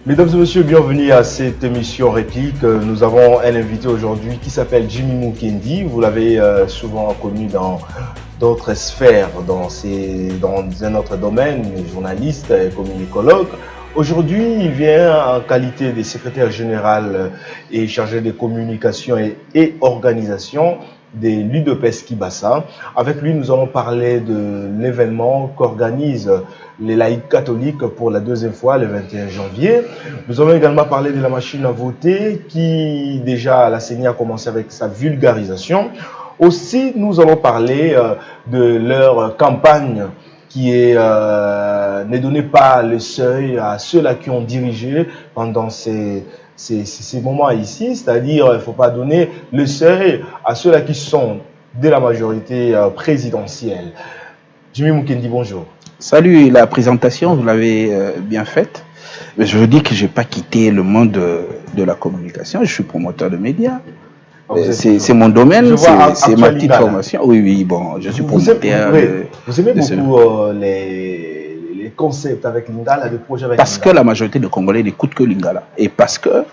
Mesdames et messieurs, bienvenue à cette émission réplique. Nous avons un invité aujourd'hui qui s'appelle Jimmy Mukendi. Vous l'avez souvent connu dans d'autres sphères, dans un autre domaine, journaliste et communicologue. Aujourd'hui, il vient en qualité de secrétaire général et chargé de communication et organisation de l'UDPS Kibassa. Avec lui, nous allons parler de l'événement qu'organise les laïcs catholiques pour la deuxième fois le 21 janvier. Nous allons également parler de la machine à voter qui déjà la CENI a commencé avec sa vulgarisation. Aussi, nous allons parler de leur campagne qui ne donnait pas le seuil à ceux-là qui ont dirigé pendant ces moments ici, c'est-à-dire il ne faut pas donner le seuil à ceux-là qui sont de la majorité présidentielle. Jimmy Mukendi, bonjour. Salut, la présentation, vous l'avez bien faite. Je veux dire que je n'ai pas quitté le monde de la communication, je suis promoteur de médias. C'est mon domaine, c'est ma petite formation. Oui, bon, je suis promoteur. Vous aimez beaucoup les concepts avec Lingala, les projets avec Parce Lingala. Que la majorité des Congolais n'écoutent que Lingala. Et parce que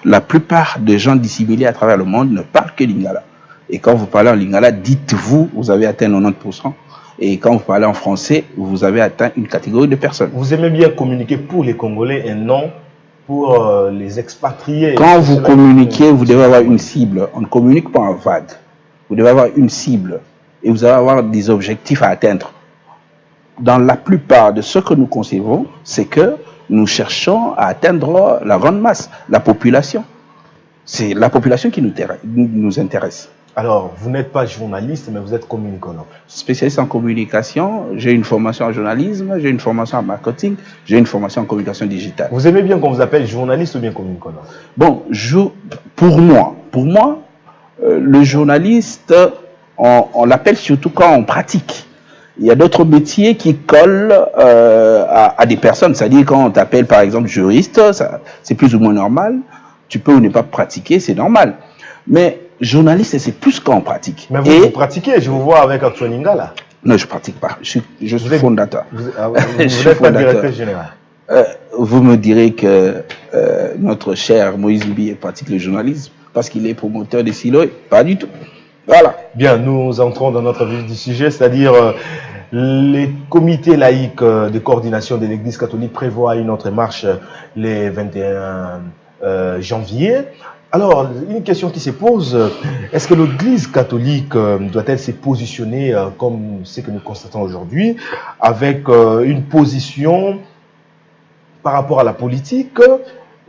la plupart des gens dissimulés à travers le monde ne parlent que Lingala. Et quand vous parlez en Lingala, dites-vous, vous avez atteint 90%. Et quand vous parlez en français, vous avez atteint une catégorie de personnes. Vous aimez bien communiquer pour les Congolais et non pour les expatriés. Quand vous communiquez, vous devez avoir une cible. On ne communique pas en vague. Vous devez avoir une cible et vous allez avoir des objectifs à atteindre. Dans la plupart de ce que nous concevons, c'est que nous cherchons à atteindre la grande masse, la population. C'est la population qui nous intéresse. Alors, vous n'êtes pas journaliste, mais vous êtes communicologue. Spécialiste en communication, j'ai une formation en journalisme, j'ai une formation en marketing, j'ai une formation en communication digitale. Vous aimez bien qu'on vous appelle journaliste ou bien communicologue? Bon, pour moi, le journaliste, on l'appelle surtout quand on pratique. Il y a d'autres métiers qui collent à des personnes, c'est-à-dire quand on t'appelle par exemple juriste, c'est plus ou moins normal. Tu peux ou ne pas pratiquer, c'est normal. Mais journaliste, c'est plus quand on pratique. Mais vous pratiquez, je vous vois avec Antoine Lingala. Non, je ne pratique pas. Je suis fondateur. Vous n'êtes pas directeur général. Vous me direz que notre cher Moïse Mbi pratique le journalisme parce qu'il est promoteur de Siloé. Pas du tout. Voilà. Bien, nous entrons dans notre vif du sujet, c'est-à-dire les comités laïcs de coordination de l'Église catholique prévoient une autre marche le 21 janvier. Alors, une question qui se pose, est-ce que l'Église catholique doit-elle se positionner comme ce que nous constatons aujourd'hui, avec une position par rapport à la politique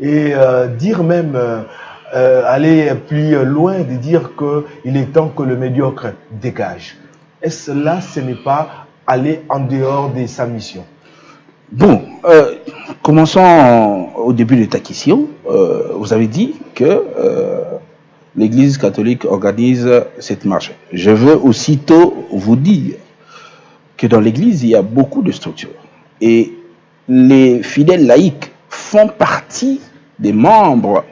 et dire même, aller plus loin de dire qu'il est temps que le médiocre dégage? Est-ce là, ce n'est pas aller en dehors de sa mission? Bon, commençons au début de ta question. Vous avez dit que l'Église catholique organise cette marche. Je veux aussitôt vous dire que dans l'Église, il y a beaucoup de structures. Et les fidèles laïcs font partie des membres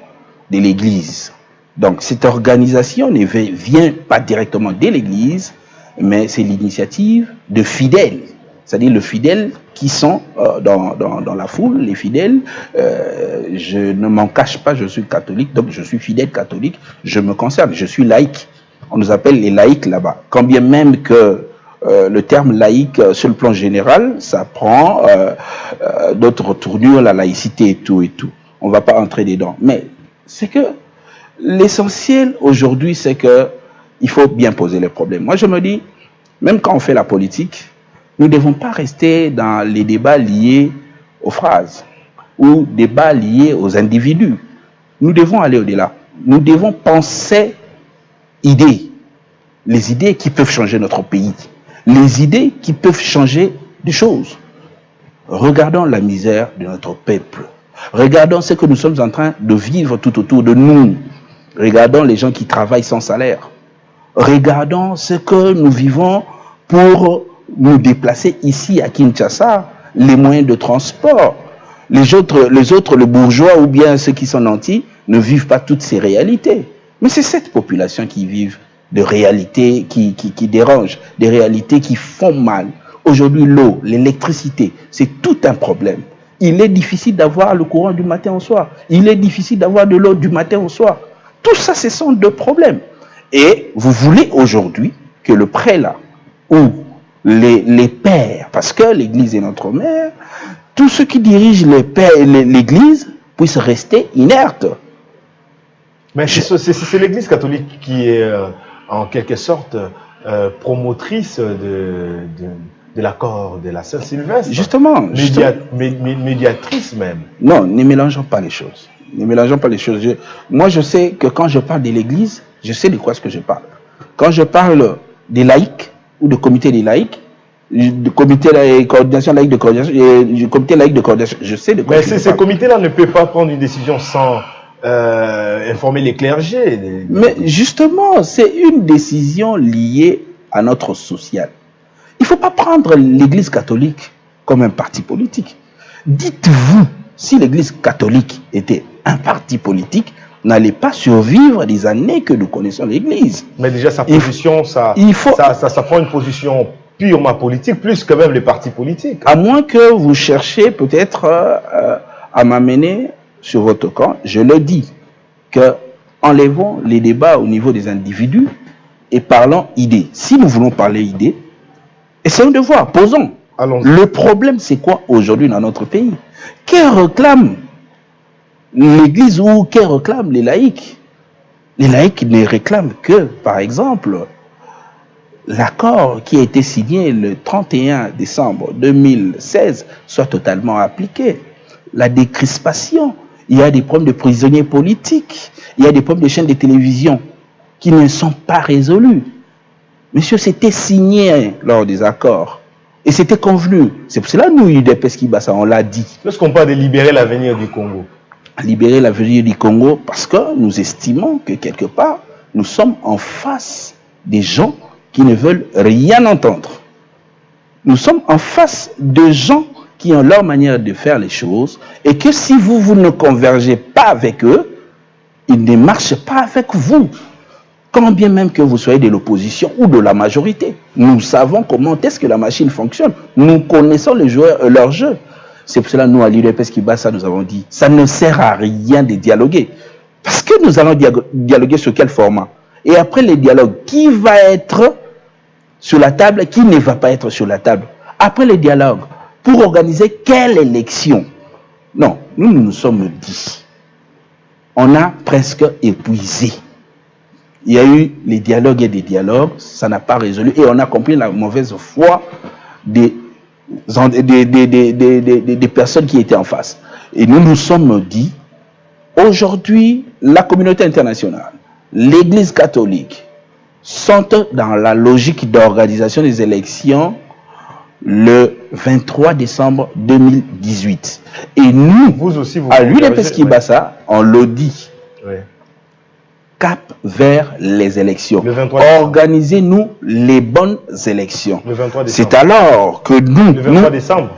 de l'Église. Donc cette organisation ne vient pas directement de l'Église, mais c'est l'initiative de fidèles. C'est-à-dire les fidèles qui sont dans la foule, les fidèles, je ne m'en cache pas, je suis catholique, donc je suis fidèle catholique, je me concerne, je suis laïque. On nous appelle les laïcs là-bas. Quand bien même que le terme laïque, sur le plan général, ça prend d'autres tournures, la laïcité et tout et tout. On ne va pas entrer dedans. Mais c'est que l'essentiel aujourd'hui, c'est que il faut bien poser les problèmes. Moi, je me dis, même quand on fait la politique, nous ne devons pas rester dans les débats liés aux phrases ou débats liés aux individus. Nous devons aller au-delà. Nous devons penser idées. Les idées qui peuvent changer notre pays. Les idées qui peuvent changer des choses. Regardons la misère de notre peuple. Regardons ce que nous sommes en train de vivre tout autour de nous. Regardons les gens qui travaillent sans salaire. Regardons ce que nous vivons pour nous déplacer ici à Kinshasa, les moyens de transport. Les autres, le bourgeois ou bien ceux qui sont nantis, ne vivent pas toutes ces réalités. Mais c'est cette population qui vit de réalités qui dérangent, des réalités qui font mal. Aujourd'hui, l'eau, l'électricité, c'est tout un problème. il est difficile d'avoir le courant du matin au soir. Il est difficile d'avoir de l'eau du matin au soir. Tout ça, ce sont deux problèmes. Et vous voulez aujourd'hui que le prélat ou les pères, parce que l'Église est notre mère, tous ceux qui dirigent l'Église puissent rester inertes. Mais c'est l'Église catholique qui est en quelque sorte promotrice de l'accord de la Saint-Sylvestre. Justement. Médiatrice même. Non, ne mélangeons pas les choses. Ne mélangeons pas les choses. Moi, je sais que quand je parle de l'Église, je sais de quoi ce que je parle. Quand je parle des laïcs ou de comité des laïcs, du comité de coordination laïque de coordination, du comité laïque de coordination, je sais de quoi. Mais ces comités-là ne peuvent pas prendre une décision sans informer les clergés. Mais justement, c'est une décision liée à notre social. Il ne faut pas prendre l'Église catholique comme un parti politique. Dites-vous, si l'Église catholique était un parti politique, n'allait pas survivre des années que nous connaissons l'Église. Mais déjà, sa position, ça prend une position purement politique, plus que même les partis politiques. À moins que vous cherchiez peut-être à m'amener sur votre camp, je le dis, que enlevons les débats au niveau des individus et parlons idées. Si nous voulons parler idées, essayons de voir, posons. Le problème, c'est quoi aujourd'hui dans notre pays? Que réclame l'Église ou que réclament les laïcs? Les laïcs ne réclament que, par exemple, l'accord qui a été signé le 31 décembre 2016 soit totalement appliqué. La décrispation, il y a des problèmes de prisonniers politiques, il y a des problèmes de chaînes de télévision qui ne sont pas résolus. Monsieur, c'était signé lors des accords. Et c'était convenu. C'est pour cela que nous, UDPS Kibasa, on l'a dit. Lorsqu'on parle de libérer l'avenir du Congo. Libérer l'avenir du Congo parce que nous estimons que quelque part, nous sommes en face des gens qui ne veulent rien entendre. Nous sommes en face de gens qui ont leur manière de faire les choses et que si vous ne convergez pas avec eux, ils ne marchent pas avec vous. Quand bien même que vous soyez de l'opposition ou de la majorité, nous savons comment est-ce que la machine fonctionne. Nous connaissons les joueurs, leur jeu. C'est pour cela que nous, à l'UDPS Kibasa, nous avons dit, ça ne sert à rien de dialoguer. Parce que nous allons dialoguer sur quel format? Et après les dialogues, qui va être sur la table, qui ne va pas être sur la table? Après les dialogues, pour organiser quelle élection? Non, nous sommes dit. On a presque épuisé. Il y a eu les dialogues et des dialogues, ça n'a pas résolu. Et on a compris la mauvaise foi des personnes qui étaient en face. Et nous nous sommes dit, aujourd'hui, la communauté internationale, l'Église catholique, sont dans la logique d'organisation des élections le 23 décembre 2018. Et nous, vous aussi, à l'UDPS Kibasa, on le dit. Oui. Cap vers les élections. Organisez-nous les bonnes élections. Le 23 décembre. C'est alors que nous... Le 23 décembre.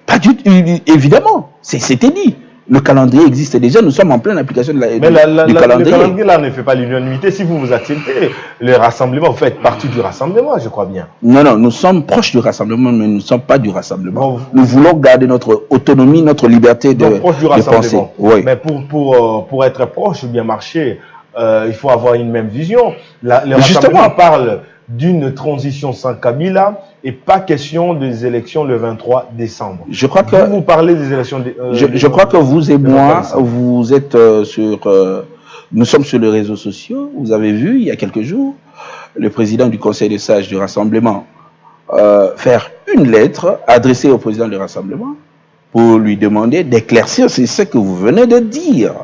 Pas du tout, évidemment. C'était dit. Le calendrier existe déjà. Nous sommes en pleine application du calendrier. Le calendrier là ne fait pas l'unanimité. Si vous acceptez le rassemblement, vous faites partie du rassemblement, je crois bien. Non, nous sommes proches du rassemblement, mais nous ne sommes pas du rassemblement. Bon, nous voulons garder notre autonomie, notre liberté de penser. Oui. Mais pour être proche ou bien marcher, il faut avoir une même vision. Le rassemblement parle d'une transition sans Kabila et pas question des élections le 23 décembre. Je crois que vous parlez des élections. Je crois que vous et moi, vous êtes nous sommes sur les réseaux sociaux. Vous avez vu il y a quelques jours le président du Conseil des sages du Rassemblement faire une lettre adressée au président du Rassemblement pour lui demander d'éclaircir ce que vous venez de dire.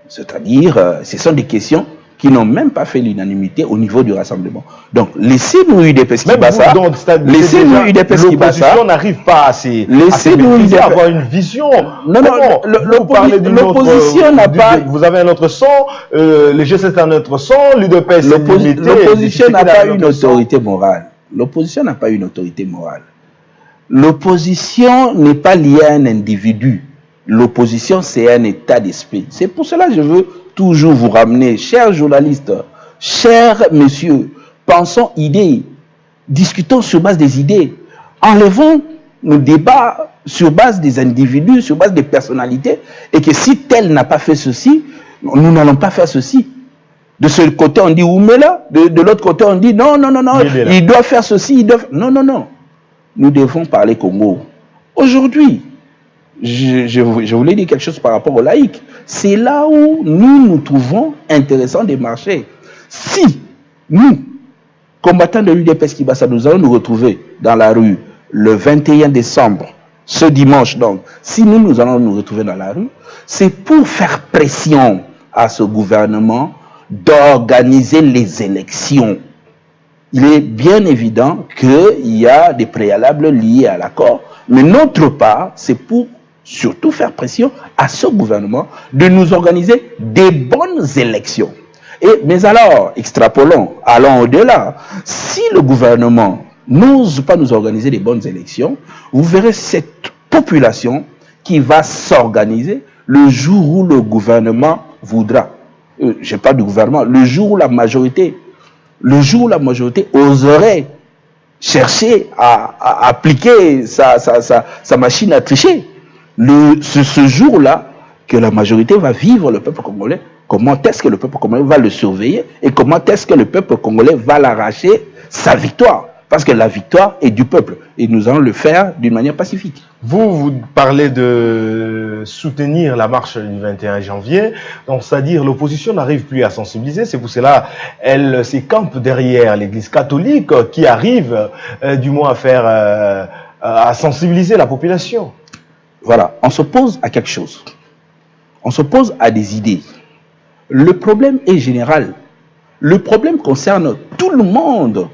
C'est-à-dire, ce sont des questions qui n'ont même pas fait l'unanimité au niveau du rassemblement. Donc, laissez-nous UDPS Kibasa. Laissez-nous UDPS Kibasa. L'opposition n'arrive pas à avoir une vision. Non, l'opposition n'a pas... Vous avez un autre son, le G7 a un autre son, l'UDPS... L'opposition n'a pas une autorité morale. L'opposition n'a pas une autorité morale. L'opposition n'est pas liée à un individu. L'opposition, c'est un état d'esprit. C'est pour cela que je veux toujours vous ramener, chers journalistes, chers messieurs, pensons idées, discutons sur base des idées, enlevons nos débats sur base des individus, sur base des personnalités, et que si tel n'a pas fait ceci, nous n'allons pas faire ceci. De ce côté, on dit Oumela, de l'autre côté, on dit non, non, non, non, il doit faire ceci, il doit... Non, non, non. Nous devons parler Congo. Aujourd'hui, je voulais dire quelque chose par rapport aux laïcs. C'est là où nous trouvons intéressant de marcher. Si nous, combattants de l'UDPS Kibasa, nous allons nous retrouver dans la rue le 21 décembre, ce dimanche donc, si nous allons nous retrouver dans la rue, c'est pour faire pression à ce gouvernement d'organiser les élections. Il est bien évident qu'il y a des préalables liés à l'accord, mais notre part, c'est pour surtout faire pression à ce gouvernement de nous organiser des bonnes élections. Mais alors, extrapolons, allons au-delà. Si le gouvernement n'ose pas nous organiser des bonnes élections, vous verrez cette population qui va s'organiser le jour où le gouvernement voudra. Je parle du gouvernement, le jour où la majorité oserait chercher à appliquer sa machine à tricher. Ce jour-là que la majorité va vivre le peuple congolais, comment est-ce que le peuple congolais va le surveiller et comment est-ce que le peuple congolais va l'arracher sa victoire. Parce que la victoire est du peuple et nous allons le faire d'une manière pacifique. Vous parlez de soutenir la marche du 21 janvier, donc c'est-à-dire l'opposition n'arrive plus à sensibiliser, c'est pour cela elle s'écampe derrière l'Église catholique qui arrive du moins à sensibiliser la population. Voilà, on s'oppose à quelque chose. On s'oppose à des idées. Le problème est général. Le problème concerne tout le monde.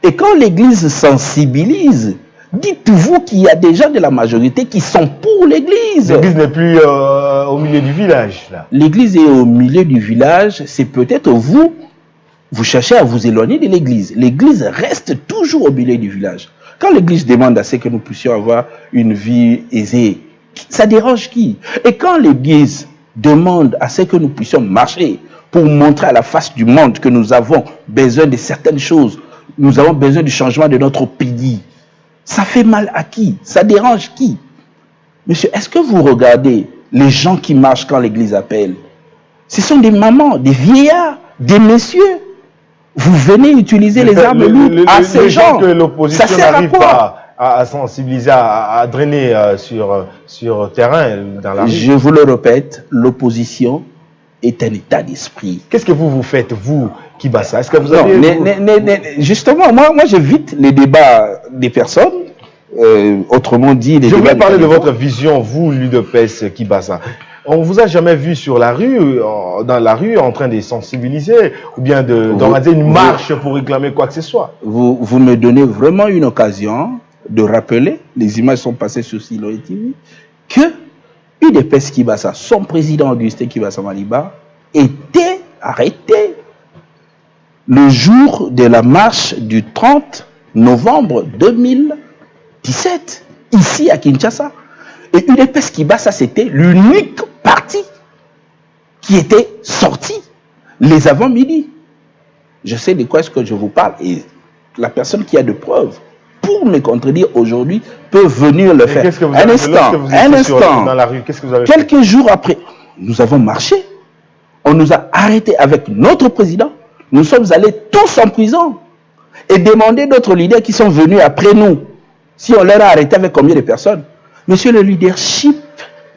Et quand l'Église sensibilise, dites-vous qu'il y a des gens de la majorité qui sont pour l'Église. L'Église n'est plus au milieu du village. L'Église est au milieu du village. C'est peut-être vous cherchez à vous éloigner de l'Église. L'Église reste toujours au milieu du village. Quand l'Église demande à ce que nous puissions avoir une vie aisée, ça dérange qui? Et quand l'Église demande à ce que nous puissions marcher pour montrer à la face du monde que nous avons besoin de certaines choses, nous avons besoin du changement de notre pays, ça fait mal à qui? Ça dérange qui? Monsieur, est-ce que vous regardez les gens qui marchent quand l'Église appelle? Ce sont des mamans, des vieillards, des messieurs. Vous venez utiliser les armes lourdes à ces gens. Que l'opposition n'arrive pas à sensibiliser, à drainer sur terrain dans la rue. Je vous le répète, l'opposition est un état d'esprit. Qu'est-ce que vous faites, vous, Kibasa? Est-ce que vous avez... Justement, moi j'évite les débats des personnes, autrement dit... Je voulais parler de votre vision, vous, l'UDPS Kibasa. On vous a jamais vu sur la rue, dans la rue, en train de sensibiliser, ou bien d'organiser une marche pour réclamer quoi que ce soit. Vous me donnez vraiment une occasion de rappeler, les images sont passées sur Siloé TV, que UDPS Kibasa, son président Augustin Kibasa Maliba, était arrêté le jour de la marche du 30 novembre 2017, ici à Kinshasa. Et UDPS Kibasa, c'était l'unique parti qui était sorti les avant-midi. Je sais de quoi est-ce que je vous parle et la personne qui a de preuves pour me contredire aujourd'hui peut venir le faire. Un instant, dans la rue, qu'est-ce que vous avez quelques jours après, nous avons marché. On nous a arrêtés avec notre président. Nous sommes allés tous en prison et demander d'autres leaders qui sont venus après nous. Si on leur a arrêté avec combien de personnes? Monsieur, le leadership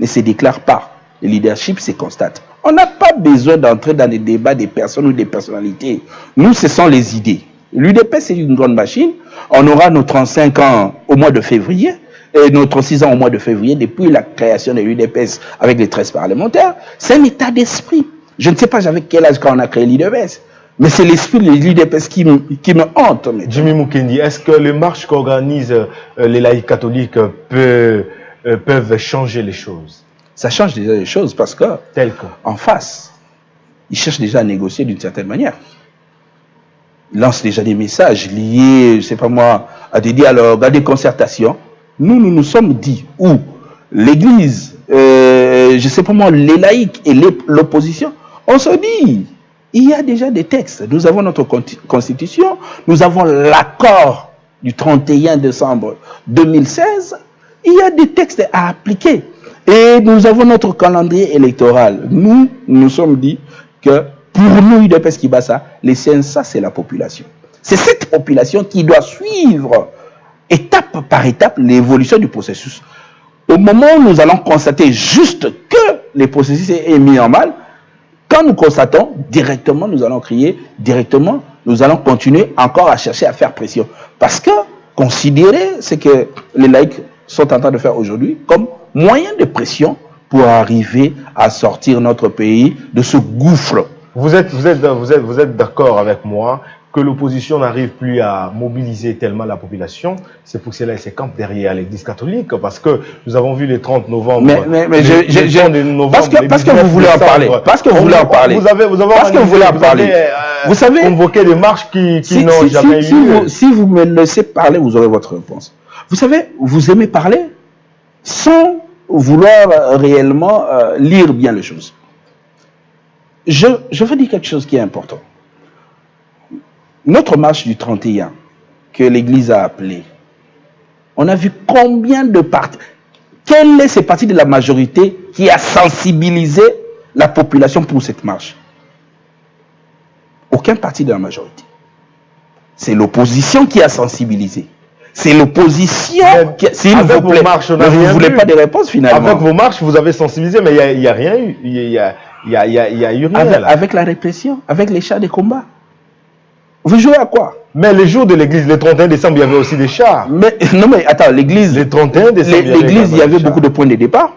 ne se déclare pas. Le leadership se constate. On n'a pas besoin d'entrer dans des débats des personnes ou des personnalités. Nous, ce sont les idées. L'UDPS, c'est une grande machine. On aura nos 35 ans au mois de février et nos 36 ans au mois de février depuis la création de l'UDPS avec les 13 parlementaires. C'est un état d'esprit. Je ne sais pas avec quel âge quand on a créé l'UDPS. Mais c'est l'esprit de l'UDPS qui me hante. Jimmy Mukendi, est-ce que les marches qu'organisent les laïcs catholiques peuvent changer les choses? Ça change déjà les choses parce que, en face, ils cherchent déjà à négocier d'une certaine manière. Ils lancent déjà des messages liés, je ne sais pas moi, à des dialogues, à des concertations. Nous nous sommes dit où l'Église, je ne sais pas moi, les laïcs et l'opposition, on se dit... Il y a déjà des textes. Nous avons notre constitution, nous avons l'accord du 31 décembre 2016 Il y a des textes à appliquer. Et nous avons notre calendrier électoral. Nous sommes dit que pour nous, UDPS Kibasa, ça c'est la population. C'est cette population qui doit suivre étape par étape l'évolution du processus. Au moment où nous allons constater juste que le processus est mis en mal, quand nous constatons, directement nous allons crier, directement nous allons continuer encore à chercher à faire pression. Parce que considérer ce que les laïcs sont en train de faire aujourd'hui comme moyen de pression pour arriver à sortir notre pays de ce gouffre. Vous êtes d'accord avec moi que l'opposition n'arrive plus à mobiliser tellement la population, c'est pour cela qu'elle se campe derrière l'Église catholique, parce que nous avons vu les 30 novembre. Parce que vous voulez en parler. Parce que vous voulez en parler. Vous avez Vous savez, convoqué des marches qui n'ont jamais eu lieu. Si vous me laissez parler, vous aurez votre réponse. Vous savez, vous aimez parler sans vouloir réellement lire bien les choses. Je veux dire quelque chose qui est important. Notre marche du 31, que l'Église a appelée, on a vu combien de partis, quel est ce parti de la majorité qui a sensibilisé la population pour cette marche? Aucun parti de la majorité. C'est l'opposition qui a sensibilisé. C'est l'opposition qui... S'il vous plaît, vous ne voulez pas de réponse finalement. Avec vos marches, vous avez sensibilisé, mais il n'y a rien eu. Il y a eu rien avec la répression, avec les chars de combat. Vous jouez à quoi? Mais les jours de l'église, le 31 décembre, il y avait aussi des chars. Non mais attends, l'église... Le 31 décembre, l'église, il y avait beaucoup de points de départ.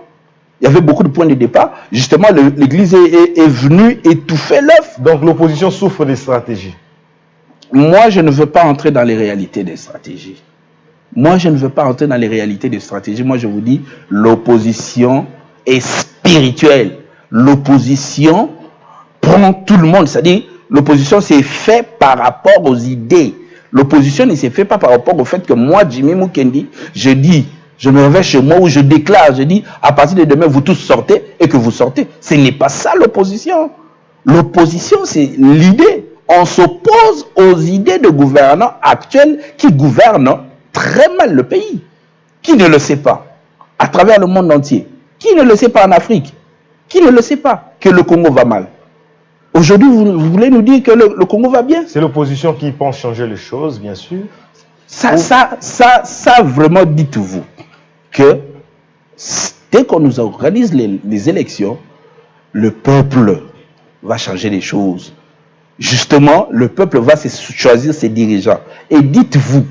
Il y avait beaucoup de points de départ. Justement, l'église est venue étouffer l'œuf. Donc l'opposition souffre des stratégies. Moi, je ne veux pas entrer dans les réalités des stratégies. Moi, je ne veux pas entrer dans les réalités des stratégies. Moi, je vous dis, l'opposition est spirituelle. L'opposition prend tout le monde. C'est-à-dire, l'opposition s'est fait par rapport aux idées. L'opposition ne s'est fait pas par rapport au fait que moi, Jimmy Mukendi, je dis, je me réveille chez moi où je déclare, je dis, à partir de demain, vous tous sortez et que vous sortez. Ce n'est pas ça l'opposition. L'opposition, c'est l'idée. On s'oppose aux idées de gouvernants actuels qui gouvernent très mal le pays. Qui ne le sait pas? À travers le monde entier. Qui ne le sait pas en Afrique? Qui ne le sait pas que le Congo va mal? Aujourd'hui, vous voulez nous dire que le Congo va bien? C'est l'opposition qui pense changer les choses, bien sûr. Ça vraiment, dites-vous que dès qu'on nous organise les élections, le peuple va changer les choses. Justement, le peuple va choisir ses dirigeants. Et dites-vous,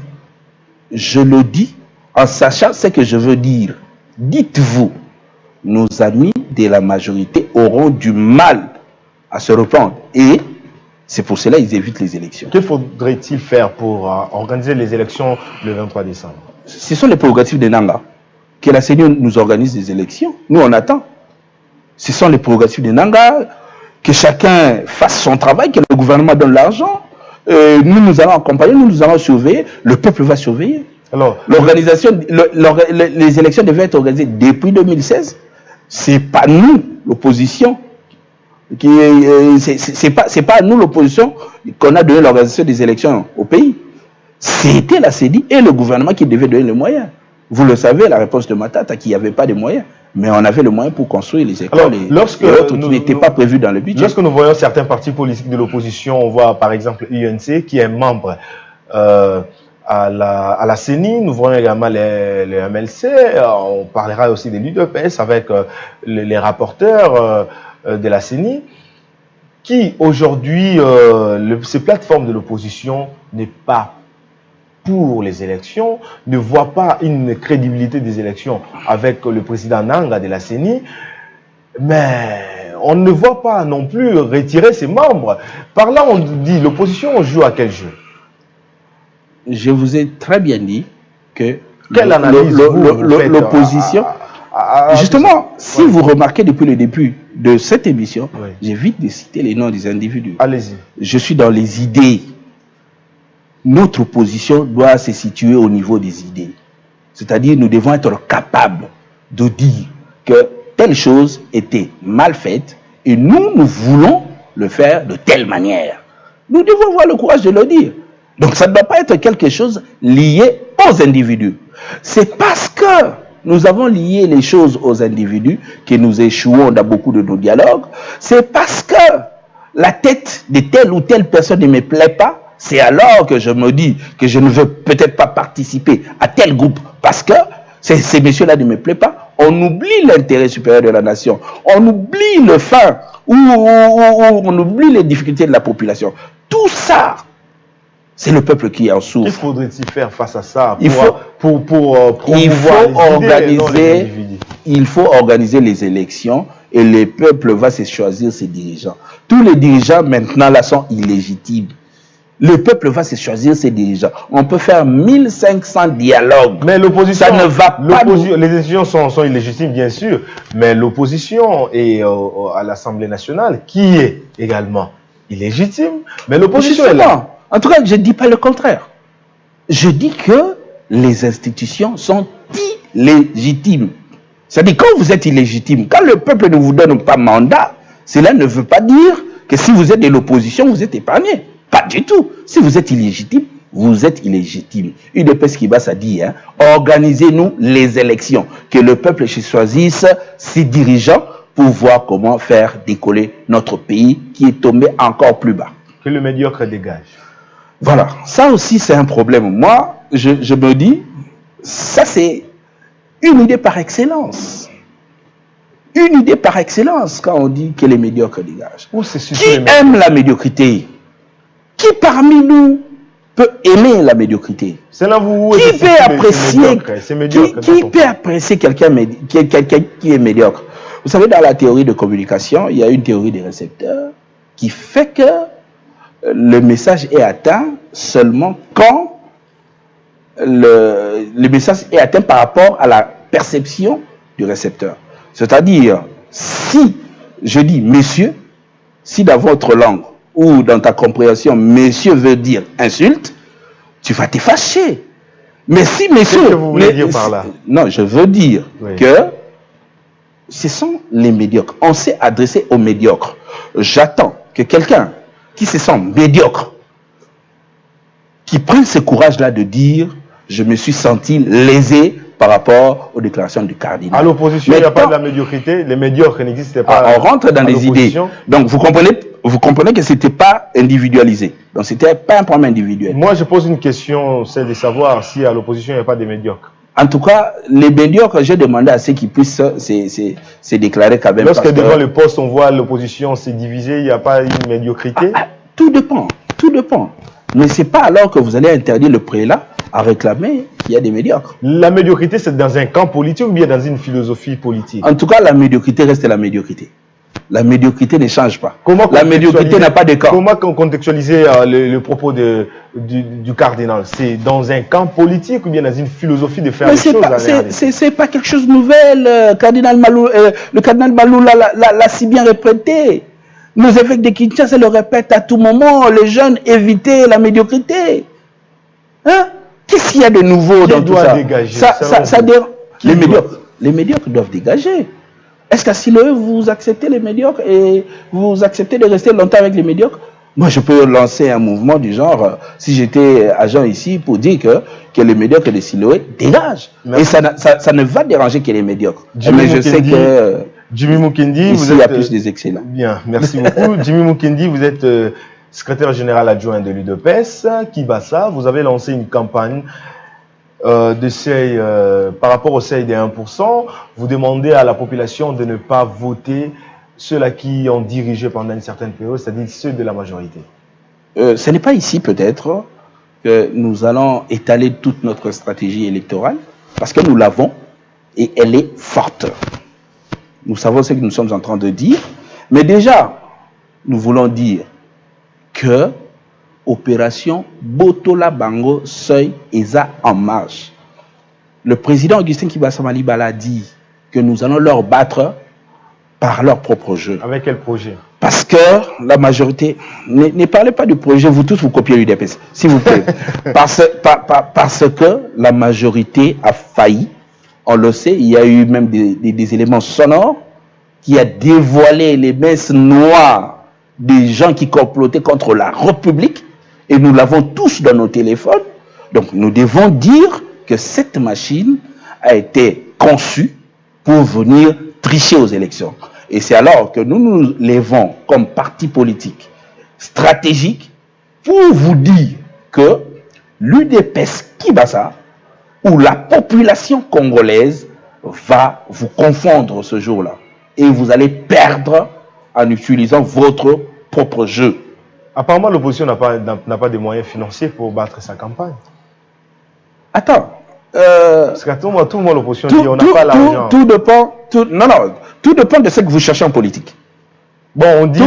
je le dis en sachant ce que je veux dire, dites-vous, nos amis de la majorité auront du mal à se reprendre. Et c'est pour cela qu'ils évitent les élections. Que faudrait-il faire pour organiser les élections le 23 décembre? Ce sont les prérogatives de Nanga. Que la CENI nous organise des élections. Nous, on attend. Ce sont les prérogatives de Nanga. Que chacun fasse son travail, que le gouvernement donne l'argent. Nous allons accompagner, nous allons surveiller. Le peuple va surveiller. Alors, les élections devaient être organisées depuis 2016. C'est pas nous, l'opposition. C'est pas à nous l'opposition qu'on a donné l'organisation des élections au pays. C'était la CEDI et le gouvernement qui devait donner les moyens. Vous le savez, la réponse de Matata, qu'il n'y avait pas de moyens. Mais on avait le moyen pour construire les écoles et autres qui n'étaient pas prévus dans le budget. Lorsque nous voyons certains partis politiques de l'opposition, on voit par exemple l'UNC qui est membre à la CENI, nous voyons également les MLC, on parlera aussi des l'UDPS avec les rapporteurs de la CENI, qui aujourd'hui, ces plateformes de l'opposition n'est pas pour les élections, ne voient pas une crédibilité des élections avec le président Nanga de la CENI, mais on ne voit pas non plus retirer ses membres. Par là, on dit, l'opposition joue à quel jeu? Je vous ai très bien dit que l'opposition... Justement, si vous remarquez depuis le début de cette émission, j'évite de citer les noms des individus. Allez-y. Je suis dans les idées. Notre opposition doit se situer au niveau des idées. C'est-à-dire, nous devons être capables de dire que telle chose était mal faite et nous voulons le faire de telle manière. Nous devons avoir le courage de le dire. Donc, ça ne doit pas être quelque chose lié aux individus. C'est parce que nous avons lié les choses aux individus, que nous échouons dans beaucoup de nos dialogues, c'est parce que la tête de telle ou telle personne ne me plaît pas, c'est alors que je me dis que je ne veux peut-être pas participer à tel groupe, parce que ces messieurs-là ne me plaisent pas. On oublie l'intérêt supérieur de la nation, on oublie le fin, ou on oublie les difficultés de la population. Tout ça, c'est le peuple qui en souffre. Qu'il faudrait-il faire face à ça pour il faut organiser les élections et le peuple va se choisir ses dirigeants. Tous les dirigeants maintenant là sont illégitimes. Le peuple va se choisir ses dirigeants. On peut faire 1500 dialogues. Mais l'opposition, ça ne va pas. Les décisions sont illégitimes, bien sûr. Mais l'opposition est à l'Assemblée nationale, qui est également illégitime. Mais l'opposition est là. En tout cas, je ne dis pas le contraire. Je dis que les institutions sont illégitimes. C'est-à-dire, quand vous êtes illégitime, quand le peuple ne vous donne pas mandat, cela ne veut pas dire que si vous êtes de l'opposition, vous êtes épargné. Pas du tout. Si vous êtes illégitime, vous êtes illégitime. UDPS Kibas a dit, organisez-nous les élections, que le peuple choisisse ses dirigeants pour voir comment faire décoller notre pays qui est tombé encore plus bas. Que le médiocre dégage. Voilà, ça aussi c'est un problème. Moi, je me dis, ça c'est une idée par excellence. Une idée par excellence quand on dit que les médiocres dégagent. Qui aime la médiocrité? Qui parmi nous peut aimer la médiocrité? Qui peut apprécier quelqu'un qui est médiocre? Vous savez, dans la théorie de communication, il y a une théorie des récepteurs qui fait que le message est atteint seulement quand le message est atteint par rapport à la perception du récepteur. C'est-à-dire, si je dis messieurs, si dans votre langue ou dans ta compréhension, messieurs veut dire insulte, tu vas te fâcher. Mais si messieurs... Qu'est-ce que vous voulez dire par là? Non, je veux dire que ce sont les médiocres. On s'est adressé aux médiocres. J'attends que quelqu'un qui se sent médiocre, qui prenne ce courage-là de dire « je me suis senti lésé par rapport aux déclarations du cardinal ». À l'opposition, il n'y a pas de la médiocrité, les médiocres n'existaient pas. On rentre dans les idées. Donc vous comprenez que ce n'était pas individualisé. Donc ce n'était pas un problème individuel. Moi je pose une question, c'est de savoir si à l'opposition il n'y a pas de médiocres. En tout cas, les médiocres, j'ai demandé à ceux qui puissent se déclarer quand même. Lorsque devant le poste, on voit l'opposition s'est divisée, il n'y a pas une médiocrité? Tout dépend, tout dépend. Mais ce n'est pas alors que vous allez interdire le prélat à réclamer qu'il y a des médiocres. La médiocrité, c'est dans un camp politique ou bien dans une philosophie politique? En tout cas, la médiocrité reste la médiocrité. La médiocrité ne change pas. La médiocrité n'a pas de camp. Comment contextualiser le propos du cardinal? C'est dans un camp politique ou bien dans une philosophie de faire les choses? C'est pas quelque chose de nouvel. Le cardinal Malou l'a si bien répété. Nos évêques de Kinshasa le répètent à tout moment. Les jeunes, évitez la médiocrité. Hein? Qu'est-ce qu'il y a de nouveau dans tout ça? Dégager, les médiocres doivent dégager. Est-ce qu'à Siloé, vous acceptez les médiocres et vous acceptez de rester longtemps avec les médiocres? Moi, je peux lancer un mouvement du genre, si j'étais agent ici, pour dire que les médiocres de Siloé dégagent. Merci. Et ça ne va déranger que les médiocres. Mais je sais que Jimmy Mukendi, ici, il y a plus des excellents. Bien, merci beaucoup. Jimmy Mukendi, vous êtes secrétaire général adjoint de l'UDPS, Kibasa. Vous avez lancé une campagne de seuil, par rapport au seuil des 1%, vous demandez à la population de ne pas voter ceux-là qui ont dirigé pendant une certaine période, c'est-à-dire ceux de la majorité. Ce n'est pas ici peut-être que nous allons étaler toute notre stratégie électorale, parce que nous l'avons et elle est forte. Nous savons ce que nous sommes en train de dire, mais déjà, nous voulons dire que opération Botola Bango Seuil Eza en marche. Le président Augustin Kibasa Malibala a dit que nous allons leur battre par leur propre jeu. Avec quel projet? Parce que la majorité... Ne parlez pas du projet, vous tous vous copiez l'UDPS, s'il vous plaît. parce que la majorité a failli. On le sait, il y a eu même des éléments sonores qui a dévoilé les messes noires des gens qui complotaient contre la République. Et nous l'avons tous dans nos téléphones. Donc nous devons dire que cette machine a été conçu pour venir tricher aux élections. Et c'est alors que nous nous levons comme parti politique stratégique pour vous dire que l'UDPS Kibasa ou la population congolaise va vous confondre ce jour-là. Et vous allez perdre en utilisant votre propre jeu. Apparemment, l'opposition n'a pas de moyens financiers pour battre sa campagne. Attends. Parce qu'à tout le monde, l'opposition dit on n'a pas l'argent. Tout dépend de ce que vous cherchez en politique. Bon, on dit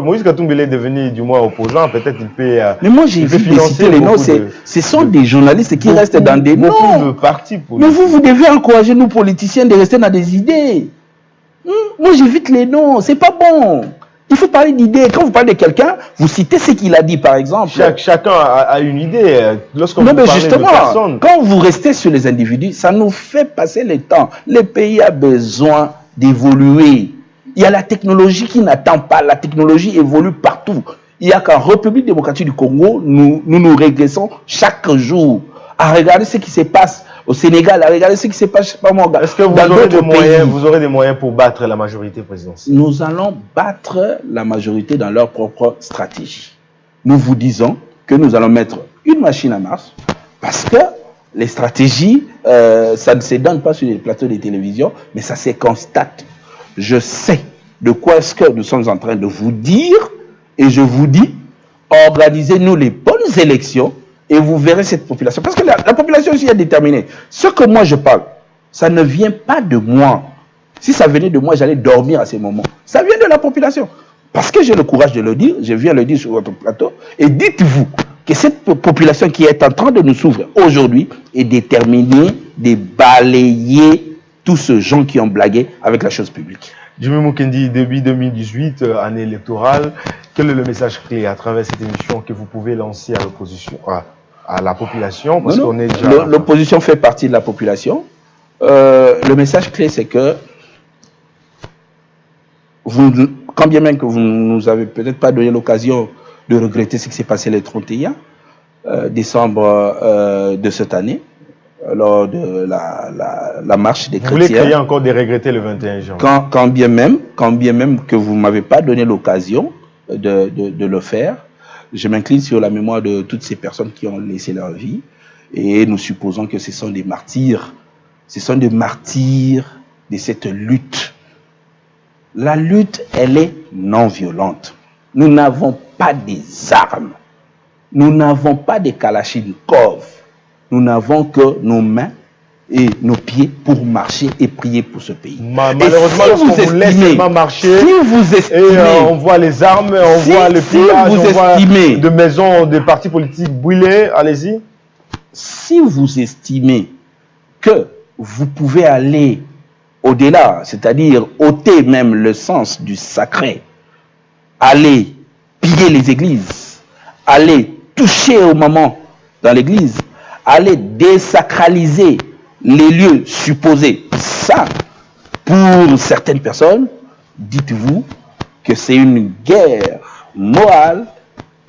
Moïse Katumbi est devenu du moins opposant, peut-être il peut. Mais moi j'ai vu citer les noms, ce sont des journalistes qui restent dans des noms. De partis politiques. Mais vous devez encourager nous politiciens de rester dans des idées. Moi j'évite les noms, c'est pas bon. Il faut parler d'idées. Quand vous parlez de quelqu'un, vous citez ce qu'il a dit, par exemple. Chacun a une idée. Lorsqu'on non, mais parle justement, de personnes, quand vous restez sur les individus, ça nous fait passer le temps. Le pays a besoin d'évoluer. Il y a la technologie qui n'attend pas. La technologie évolue partout. Il n'y a qu'en République démocratique du Congo, nous régressons chaque jour à regarder ce qui se passe au Sénégal, à regarder ce qui se passe pas moi. Est-ce que vous aurez des moyens pour battre la majorité présidentielle? Nous allons battre la majorité dans leur propre stratégie. Nous vous disons que nous allons mettre une machine à marche parce que les stratégies, ça ne se donne pas sur les plateaux de télévision, mais ça se constate. Je sais de quoi est-ce que nous sommes en train de vous dire et je vous dis, organisez-nous les bonnes élections et vous verrez cette population. Parce que la population aussi est déterminée. Ce que moi je parle, ça ne vient pas de moi. Si ça venait de moi, j'allais dormir à ces moments. Ça vient de la population. Parce que j'ai le courage de le dire, je viens le dire sur votre plateau, et dites-vous que cette population qui est en train de nous souffrir aujourd'hui est déterminée de balayer tous ceux gens qui ont blagué avec la chose publique. Jimmy Mukendi, début 2018, année électorale, quel est le message clé à travers cette émission que vous pouvez lancer à l'opposition, à la population, parce qu'on est déjà... L'opposition fait partie de la population. Le message clé, c'est que quand bien même que vous nous avez peut-être pas donné l'occasion de regretter ce qui s'est passé le 31 décembre de cette année, lors de la marche des chrétiens. Vous voulez créer encore des regrettés le 21 janvier. Quand bien même que vous ne m'avez pas donné l'occasion de le faire, je m'incline sur la mémoire de toutes ces personnes qui ont laissé leur vie et nous supposons que ce sont des martyrs. Ce sont des martyrs de cette lutte. La lutte, elle est non violente. Nous n'avons pas des armes. Nous n'avons pas des kalachnikovs. Nous n'avons que nos mains et nos pieds pour marcher et prier pour ce pays. Malheureusement, si lorsqu'on vous laisse seulement marcher, si vous estimez, on voit les armes, on voit le pillage, on voit de maisons, de partis politiques brûlés, allez-y. Si vous estimez que vous pouvez aller au-delà, c'est-à-dire ôter même le sens du sacré, aller piller les églises, aller toucher au moment dans l'église, aller désacraliser les lieux supposés, ça, pour certaines personnes, dites-vous que c'est une guerre morale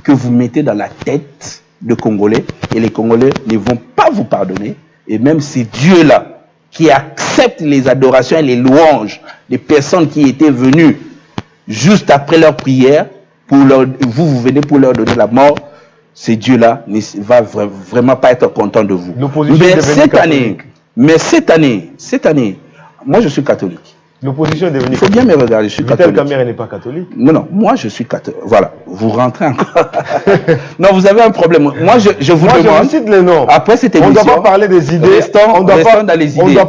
que vous mettez dans la tête de Congolais et les Congolais ne vont pas vous pardonner. Et même ces dieux-là qui acceptent les adorations et les louanges des personnes qui étaient venues juste après leur prière, vous venez pour leur donner la mort, ces dieux-là ne va vraiment pas être contents de vous. Mais cette année, moi je suis catholique. L'opposition est devenue catholique. Il faut bien me regarder, je suis catholique. Vital Kamerhe n'est pas catholique. Non, moi je suis catholique. Voilà, vous rentrez encore. Non, vous avez un problème. Moi je vous demande. Je cite les noms. Après cette émission, on ne doit pas parler des idées. On ne doit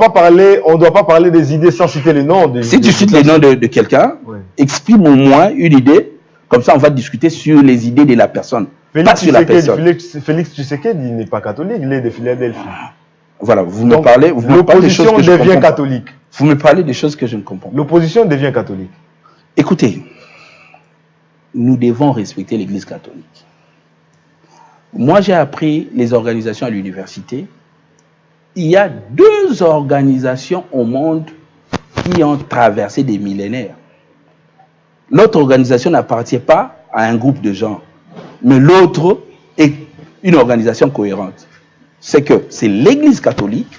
pas parler des idées sans citer les noms. Si tu cites les noms de quelqu'un, exprime au moins une idée. Comme ça, on va discuter sur les idées de la personne. Félix Tshisekedi n'est pas catholique, il est de Philadelphie. Voilà, vous me parlez des choses que je devient catholique. Vous me parlez des choses que je ne comprends pas. L'opposition devient catholique. Écoutez, nous devons respecter l'Église catholique. Moi, j'ai appris les organisations à l'université. Il y a 2 organisations au monde qui ont traversé des millénaires. L'autre organisation n'appartient pas à un groupe de gens, mais l'autre est une organisation cohérente. C'est que c'est l'Église catholique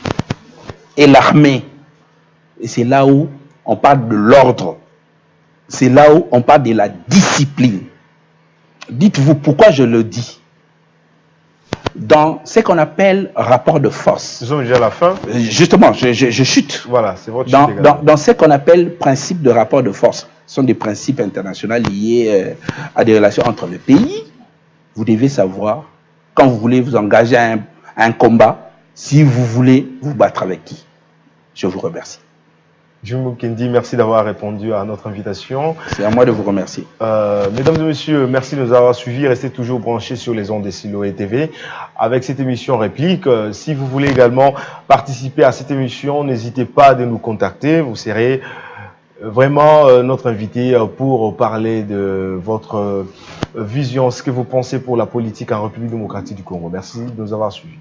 et l'armée. Et c'est là où on parle de l'ordre. C'est là où on parle de la discipline. Dites-vous pourquoi je le dis. Dans ce qu'on appelle rapport de force. Nous sommes déjà à la fin. Justement, je chute. Voilà, c'est votre chute dans ce qu'on appelle principe de rapport de force. Ce sont des principes internationaux liés à des relations entre les pays. Vous devez savoir, quand vous voulez vous engager à un combat, si vous voulez vous battre avec qui. Je vous remercie. Jimmy Mukendi, merci d'avoir répondu à notre invitation. C'est à moi de vous remercier. Mesdames et messieurs, merci de nous avoir suivis. Restez toujours branchés sur les ondes des Siloé TV avec cette émission Réplique. Si vous voulez également participer à cette émission, n'hésitez pas de nous contacter. Vous serez vraiment notre invité pour parler de votre vision, ce que vous pensez pour la politique en République démocratique du Congo. Merci de nous avoir suivis.